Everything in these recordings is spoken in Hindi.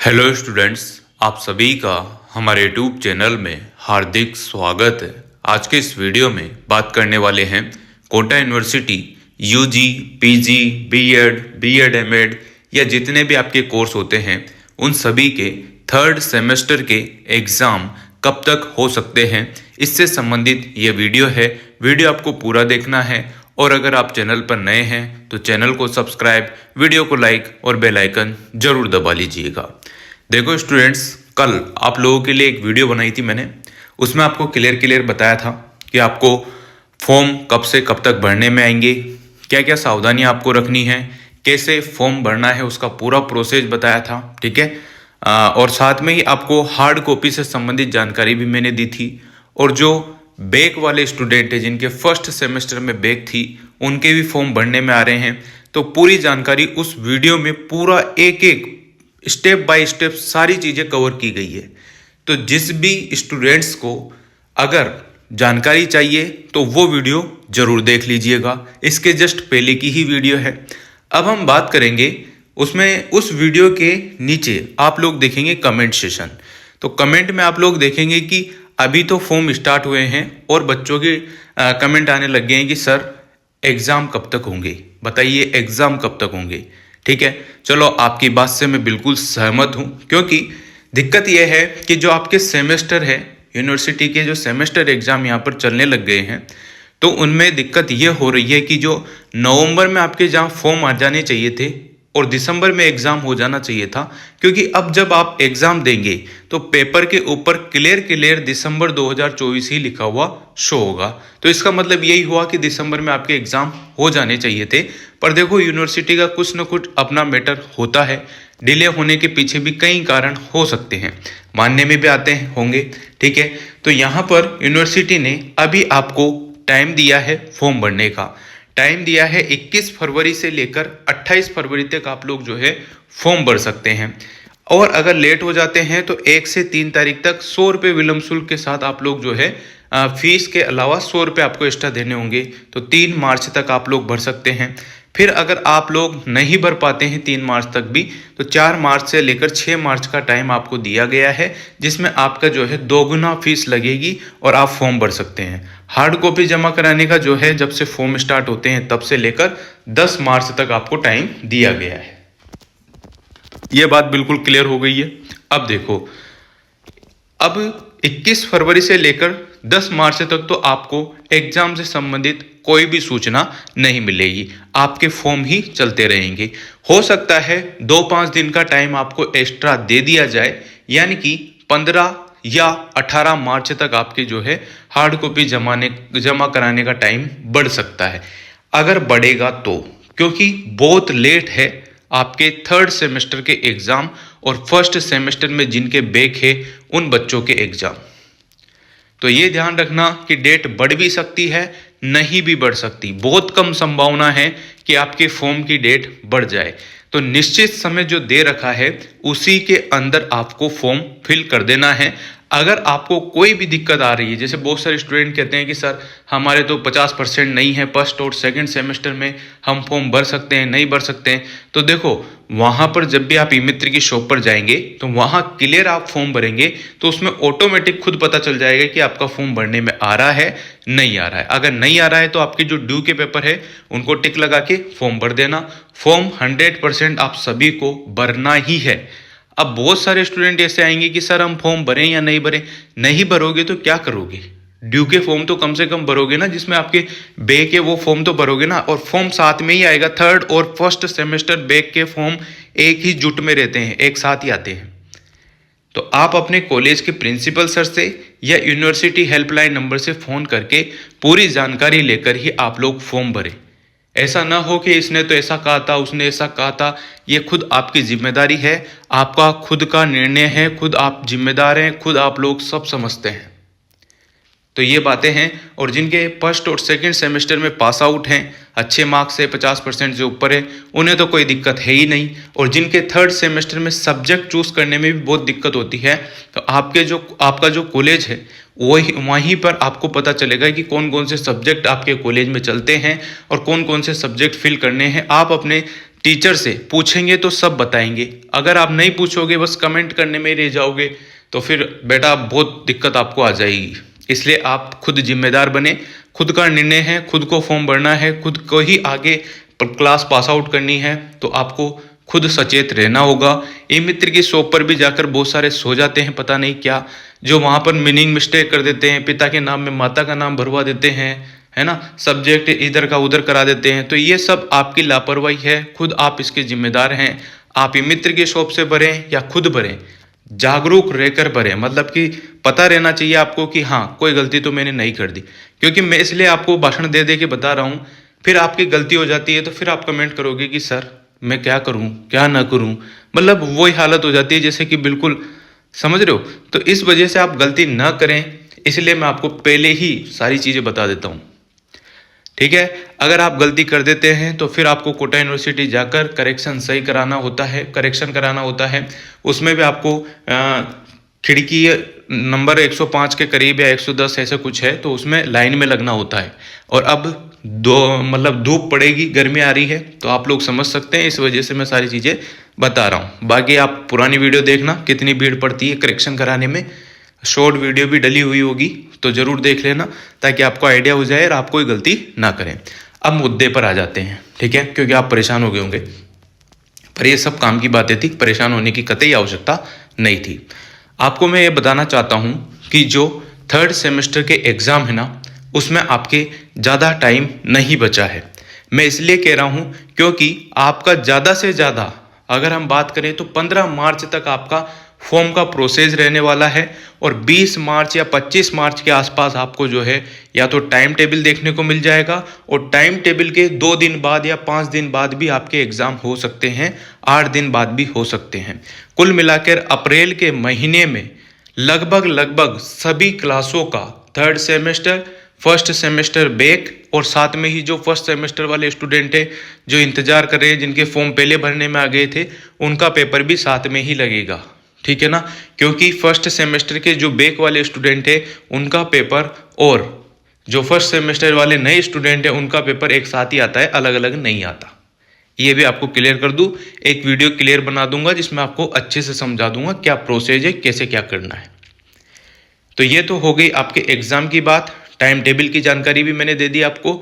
हेलो स्टूडेंट्स, आप सभी का हमारे यूट्यूब चैनल में हार्दिक स्वागत है। आज के इस वीडियो में बात करने वाले हैं Kota university UG, PG, BEd, MEd या जितने भी आपके कोर्स होते हैं उन सभी के थर्ड सेमेस्टर के एग्ज़ाम कब तक हो सकते हैं, इससे संबंधित ये वीडियो है। वीडियो आपको पूरा देखना है और अगर आप चैनल पर नए हैं तो चैनल को सब्सक्राइब, वीडियो को लाइक और बेल आइकन जरूर दबा लीजिएगा। देखो स्टूडेंट्स, कल आप लोगों के लिए एक वीडियो बनाई थी मैंने, उसमें आपको क्लियर बताया था कि आपको फॉर्म कब से कब तक भरने में आएंगे, क्या क्या सावधानियां आपको रखनी है, कैसे फॉर्म भरना है, उसका पूरा प्रोसेस बताया था। ठीक है। और साथ में ही आपको हार्ड कॉपी से संबंधित जानकारी भी मैंने दी थी। और जो बैक वाले स्टूडेंट हैं जिनके फर्स्ट सेमेस्टर में बैक थी, उनके भी फॉर्म भरने में आ रहे हैं। तो पूरी जानकारी उस वीडियो में पूरा एक एक स्टेप बाय स्टेप सारी चीज़ें कवर की गई है। तो जिस भी स्टूडेंट्स को अगर जानकारी चाहिए तो वो वीडियो जरूर देख लीजिएगा। इसके जस्ट पहले की ही वीडियो है। अब हम बात करेंगे उसमें, उस वीडियो के नीचे आप लोग देखेंगे कमेंट सेशन। तो कमेंट में आप लोग देखेंगे कि अभी तो फॉर्म स्टार्ट हुए हैं और बच्चों के कमेंट आने लग गए हैं कि सर एग्ज़ाम कब तक होंगे, बताइए एग्ज़ाम कब तक होंगे। ठीक है, चलो आपकी बात से मैं बिल्कुल सहमत हूँ, क्योंकि दिक्कत यह है कि जो आपके सेमेस्टर है, यूनिवर्सिटी के जो सेमेस्टर एग्ज़ाम यहाँ पर चलने लग गए हैं, तो उनमें दिक्कत ये हो रही है कि जो नवंबर में आपके जहाँ फॉर्म आ जाने चाहिए थे और दिसंबर में एग्ज़ाम हो जाना चाहिए था, क्योंकि अब जब आप एग्ज़ाम देंगे तो पेपर के ऊपर क्लियर दिसंबर 2024 ही लिखा हुआ शो होगा। तो इसका मतलब यही हुआ कि दिसंबर में आपके एग्ज़ाम हो जाने चाहिए थे। पर देखो, यूनिवर्सिटी का कुछ न कुछ अपना मैटर होता है। डिले होने के पीछे भी कई कारण हो सकते हैं, मानने में भी आते हैं होंगे। ठीक है, तो यहाँ पर यूनिवर्सिटी ने अभी आपको टाइम दिया है, फॉर्म भरने का टाइम दिया है 21 फरवरी से लेकर 28 फरवरी तक आप लोग जो है फॉर्म भर सकते हैं। और अगर लेट हो जाते हैं तो 1 से 3 तारीख तक 100 रुपये विलम्ब शुल्क के साथ आप लोग जो है फीस के अलावा 100 रुपये आपको एक्स्ट्रा देने होंगे। तो 3 मार्च तक आप लोग भर सकते हैं। फिर अगर आप लोग नहीं भर पाते हैं 3 मार्च तक भी, तो 4 मार्च से लेकर 6 मार्च का टाइम आपको दिया गया है, जिसमें आपका जो है 2 गुना फीस लगेगी और आप फॉर्म भर सकते हैं। हार्ड कॉपी जमा कराने का जो है, जब से फॉर्म स्टार्ट होते हैं तब से लेकर 10 मार्च तक आपको टाइम दिया गया है। ये बात बिल्कुल क्लियर हो गई है। अब देखो, अब 21 फरवरी से लेकर 10 मार्च तक तो आपको एग्जाम से संबंधित कोई भी सूचना नहीं मिलेगी, आपके फॉर्म ही चलते रहेंगे। हो सकता है 2-5 दिन का टाइम आपको एक्स्ट्रा दे दिया जाए, यानी कि 15 या 18 मार्च तक आपके जो है हार्ड कॉपी जमा कराने का टाइम बढ़ सकता है। अगर बढ़ेगा तो, क्योंकि बहुत लेट है आपके थर्ड सेमेस्टर के एग्ज़ाम और फर्स्ट सेमेस्टर में जिनके बैक है उन बच्चों के एग्ज़ाम। तो ये ध्यान रखना कि डेट बढ़ भी सकती है, नहीं भी बढ़ सकती। बहुत कम संभावना है कि आपके फॉर्म की डेट बढ़ जाए। तो निश्चित समय जो दे रखा है उसी के अंदर आपको फॉर्म फिल कर देना है। अगर आपको कोई भी दिक्कत आ रही है, जैसे बहुत सारे स्टूडेंट कहते हैं कि सर हमारे तो 50% नहीं है, फर्स्ट और सेकंड सेमेस्टर में हम फॉर्म भर सकते हैं, नहीं भर सकते हैं। तो देखो, वहाँ पर जब भी आप ई मित्र की शॉप पर जाएंगे तो वहाँ क्लियर आप फॉर्म भरेंगे तो उसमें ऑटोमेटिक खुद पता चल जाएगा कि आपका फॉर्म भरने में आ रहा है, नहीं आ रहा है। अगर नहीं आ रहा है तो आपके जो ड्यू के पेपर है उनको टिक लगा के फॉर्म भर देना। फॉर्म 100% आप सभी को भरना ही है। अब बहुत सारे स्टूडेंट ऐसे आएंगे कि सर हम फॉर्म भरें या नहीं भरें। नहीं भरोगे तो क्या करोगे? ड्यू के फॉर्म तो कम से कम भरोगे ना, जिसमें आपके बैक है वो फॉर्म तो भरोगे ना। और फॉर्म साथ में ही आएगा। थर्ड और फर्स्ट सेमेस्टर बैक के फॉर्म एक ही जुट में रहते हैं, एक साथ ही आते हैं। तो आप अपने कॉलेज के प्रिंसिपल सर से या यूनिवर्सिटी हेल्पलाइन नंबर से फ़ोन करके पूरी जानकारी लेकर ही आप लोग फॉर्म भरें। ऐसा ना हो कि इसने तो ऐसा कहा था, उसने ऐसा कहा था। ये खुद आपकी जिम्मेदारी है, आपका खुद का निर्णय है, खुद आप जिम्मेदार हैं, खुद आप लोग सब समझते हैं। तो ये बातें हैं। और जिनके फर्स्ट और सेकंड सेमेस्टर में पास आउट हैं, अच्छे मार्क्स से 50% से ऊपर है, उन्हें तो कोई दिक्कत है ही नहीं। और जिनके थर्ड सेमेस्टर में सब्जेक्ट चूज़ करने में भी बहुत दिक्कत होती है, तो आपका जो कॉलेज है वहीं पर आपको पता चलेगा कि कौन कौन से सब्जेक्ट आपके कॉलेज में चलते हैं और कौन कौन से सब्जेक्ट फिल करने हैं। आप अपने टीचर से पूछेंगे तो सब बताएंगे। अगर आप नहीं पूछोगे, बस कमेंट करने में ही रह जाओगे, तो फिर बेटा बहुत दिक्कत आपको आ जाएगी। इसलिए आप खुद जिम्मेदार बने, खुद का निर्णय है, खुद को फॉर्म भरना है, खुद को ही आगे क्लास पास आउट करनी है, तो आपको खुद सचेत रहना होगा। ई मित्र की शॉप पर भी जाकर बहुत सारे सो जाते हैं, पता नहीं क्या, जो वहाँ पर मीनिंग मिस्टेक कर देते हैं, पिता के नाम में माता का नाम भरवा देते हैं, है ना, सब्जेक्ट इधर का उधर करा देते हैं। तो ये सब आपकी लापरवाही है, खुद आप इसके जिम्मेदार हैं। आप ई मित्र की शॉप से भरें या खुद भरें, जागरूक रहकर भरें, मतलब कि पता रहना चाहिए आपको कि हाँ कोई गलती तो मैंने नहीं कर दी। क्योंकि मैं इसलिए आपको भाषण दे दे के बता रहा हूँ, फिर आपकी गलती हो जाती है तो फिर आप कमेंट करोगे कि सर मैं क्या करूँ क्या ना करूँ, मतलब वही हालत हो जाती है जैसे कि बिल्कुल, समझ रहे हो। तो इस वजह से आप गलती ना करें, इसलिए मैं आपको पहले ही सारी चीज़ें बता देता हूँ, ठीक है। अगर आप गलती कर देते हैं तो फिर आपको कोटा यूनिवर्सिटी जाकर करेक्शन सही कराना होता है, करेक्शन कराना होता है। उसमें भी आपको खिड़की नंबर 105 के करीब या 110 ऐसे कुछ है, तो उसमें लाइन में लगना होता है। और अब मतलब धूप पड़ेगी, गर्मी आ रही है, तो आप लोग समझ सकते हैं, इस वजह से मैं सारी चीज़ें बता रहा हूँ। बाकी आप पुरानी वीडियो देखना, कितनी भीड़ पड़ती है करेक्शन कराने में, शॉर्ट वीडियो भी डली हुई होगी, तो ज़रूर देख लेना ताकि आपको आइडिया हो जाए और आप कोई गलती ना करें। अब मुद्दे पर आ जाते हैं, ठीक है, क्योंकि आप परेशान हो गए होंगे, पर ये सब काम की बातें थी, परेशान होने की कतई आवश्यकता नहीं थी। आपको मैं ये बताना चाहता हूँ कि जो 3rd सेमेस्टर के एग्ज़ाम है ना, उसमें आपके ज़्यादा टाइम नहीं बचा है। मैं इसलिए कह रहा हूँ क्योंकि आपका ज़्यादा से ज़्यादा अगर हम बात करें तो 15 मार्च तक आपका फॉर्म का प्रोसेस रहने वाला है, और 20 मार्च या 25 मार्च के आसपास आपको जो है या तो टाइम टेबल देखने को मिल जाएगा, और टाइम टेबल के 2 दिन बाद या 5 दिन बाद भी आपके एग्ज़ाम हो सकते हैं, 8 दिन बाद भी हो सकते हैं। कुल मिलाकर अप्रैल के महीने में लगभग सभी क्लासों का 3rd semester, 1st semester back, और साथ में ही जो 1st सेमेस्टर वाले स्टूडेंट हैं जो इंतजार कर रहे हैं, जिनके फॉर्म पहले भरने में आ गए थे, उनका पेपर भी साथ में ही लगेगा, ठीक है ना। क्योंकि 1st सेमेस्टर के जो बैक वाले स्टूडेंट है उनका पेपर, और जो 1st सेमेस्टर वाले नए स्टूडेंट है उनका पेपर एक साथ ही आता है, अलग अलग नहीं आता। ये भी आपको क्लियर कर दूं, एक वीडियो क्लियर बना दूंगा जिसमें आपको अच्छे से समझा दूंगा क्या प्रोसेस है, कैसे क्या करना है। तो ये तो हो गई आपके एग्जाम की बात। टाइम टेबल की जानकारी भी मैंने दे दी आपको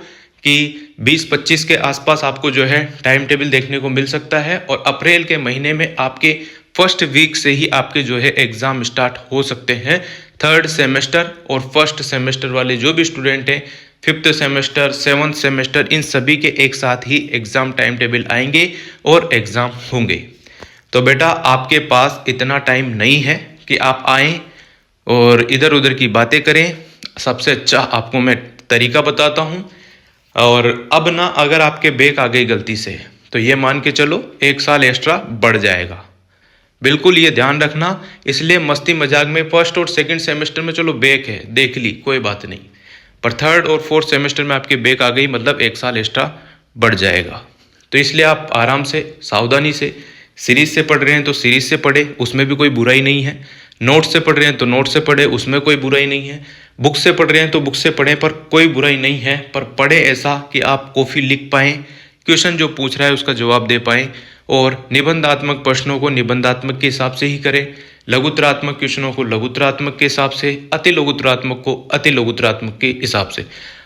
कि 20-25 के आसपास आपको जो है टाइम टेबल देखने को मिल सकता है, और अप्रैल के महीने में आपके 1st वीक से ही आपके जो है एग्जाम स्टार्ट हो सकते हैं। 3rd सेमेस्टर और 1st सेमेस्टर वाले जो भी स्टूडेंट हैं, 5th सेमेस्टर, 7th सेमेस्टर, इन सभी के एक साथ ही एग्जाम टाइम टेबल आएंगे और एग्जाम होंगे। तो बेटा आपके पास इतना टाइम नहीं है कि आप आएँ और इधर उधर की बातें करें। सबसे अच्छा आपको मैं तरीका बताता हूँ। और अब ना अगर आपके बैक आ गई गलती से, तो ये मान के चलो 1 साल एक्स्ट्रा बढ़ जाएगा, बिल्कुल ये ध्यान रखना। इसलिए मस्ती मजाक में 1st और 2nd सेमेस्टर में चलो बैक है, देख ली कोई बात नहीं, पर 3rd और 4th सेमेस्टर में आपके बैक आ गई, मतलब 1 साल एक्स्ट्रा बढ़ जाएगा। तो इसलिए आप आराम से, सावधानी से, सीरीज से पढ़ रहे हैं तो सीरीज से पढ़े, उसमें भी कोई बुराई नहीं है। नोट से पढ़ रहे हैं तो नोट से पढ़े, उसमें कोई बुराई नहीं है। बुक से पढ़ रहे हैं तो बुक से पढ़ें, पर कोई बुराई नहीं है। पर पढ़े ऐसा कि आप कॉपी लिख पाएँ, क्वेश्चन जो पूछ रहा है उसका जवाब दे पाएँ, और निबंधात्मक प्रश्नों को निबंधात्मक के हिसाब से ही करें, लघुतरात्मक क्वेश्चनों को लघुतरात्मक के हिसाब से, अति लघुतरात्मक को अति लघुतरात्मक के हिसाब से।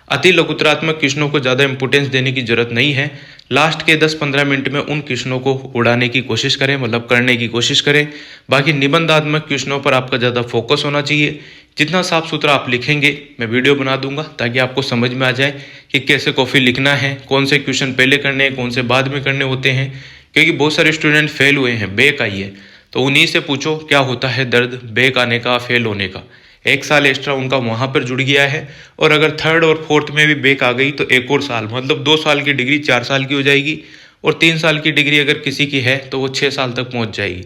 अति लघुतरात्मक क्वेश्चनों को ज़्यादा इंपॉर्टेंस देने की जरूरत नहीं है। लास्ट के 10-15 मिनट में उन क्वेश्चनों को उड़ाने की कोशिश करें, मतलब करने की कोशिश करें। बाकी निबंधात्मक क्वेश्चनों पर आपका ज़्यादा फोकस होना चाहिए। जितना साफ सुथरा आप लिखेंगे, मैं वीडियो बना दूंगा ताकि आपको समझ में आ जाए कि कैसे कॉपी लिखना है, कौन से क्वेश्चन पहले करने हैं, कौन से बाद में करने होते हैं। क्योंकि बहुत सारे स्टूडेंट फेल हुए हैं, बैक आई है, तो उन्हीं से पूछो क्या होता है दर्द बैक आने का, फेल होने का। 1 साल एक्स्ट्रा उनका वहाँ पर जुड़ गया है, और अगर 3rd और 4th में भी बैक आ गई तो 1 और साल, मतलब 2 साल की डिग्री 4 साल की हो जाएगी, और 3 साल की डिग्री अगर किसी की है तो वो 6 साल तक पहुँच जाएगी।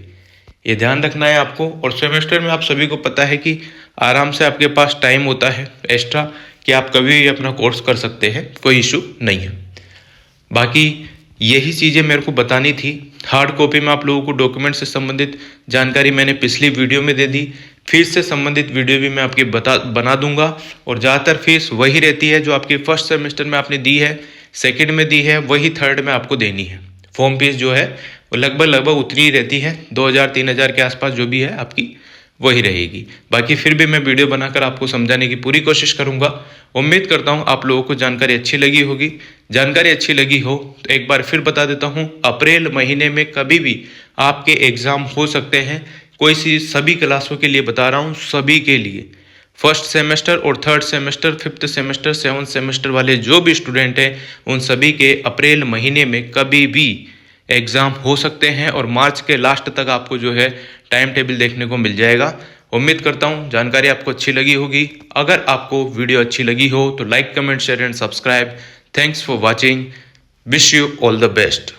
ये ध्यान रखना है आपको। और सेमेस्टर में आप सभी को पता है कि आराम से आपके पास टाइम होता है एक्स्ट्रा, कि आप कभी भी अपना कोर्स कर सकते हैं, कोई इशू नहीं है। बाकी यही चीज़ें मेरे को बतानी थी। हार्ड कॉपी में आप लोगों को डॉक्यूमेंट से संबंधित जानकारी मैंने पिछली वीडियो में दे दी, फीस से संबंधित वीडियो भी मैं आपकी बना दूंगा। और ज़्यादातर फीस वही रहती है जो आपकी 1st सेमेस्टर में आपने दी है, 2nd में दी है, वही 3rd में आपको देनी है। फॉर्म फीस जो है वो लगभग उतनी ही रहती है, 2000-3000 के आसपास जो भी है आपकी वही रहेगी। बाकी फिर भी मैं वीडियो बनाकर आपको समझाने की पूरी कोशिश करूंगा। उम्मीद करता हूं आप लोगों को जानकारी अच्छी लगी होगी। जानकारी अच्छी लगी हो तो एक बार फिर बता देता हूं, अप्रैल महीने में कभी भी आपके एग्जाम हो सकते हैं। कोई सी सभी क्लासों के लिए बता रहा हूं, सभी के लिए, फर्स्ट सेमेस्टर और third semester, fifth semester, seventh semester वाले जो भी स्टूडेंट हैं उन सभी के अप्रैल महीने में कभी भी एग्ज़ाम हो सकते हैं और मार्च के लास्ट तक आपको जो है टाइम टेबल देखने को मिल जाएगा। उम्मीद करता हूँ जानकारी आपको अच्छी लगी होगी। अगर आपको वीडियो अच्छी लगी हो तो like, comment, share and subscribe. Thanks for watching. Wish you all the best.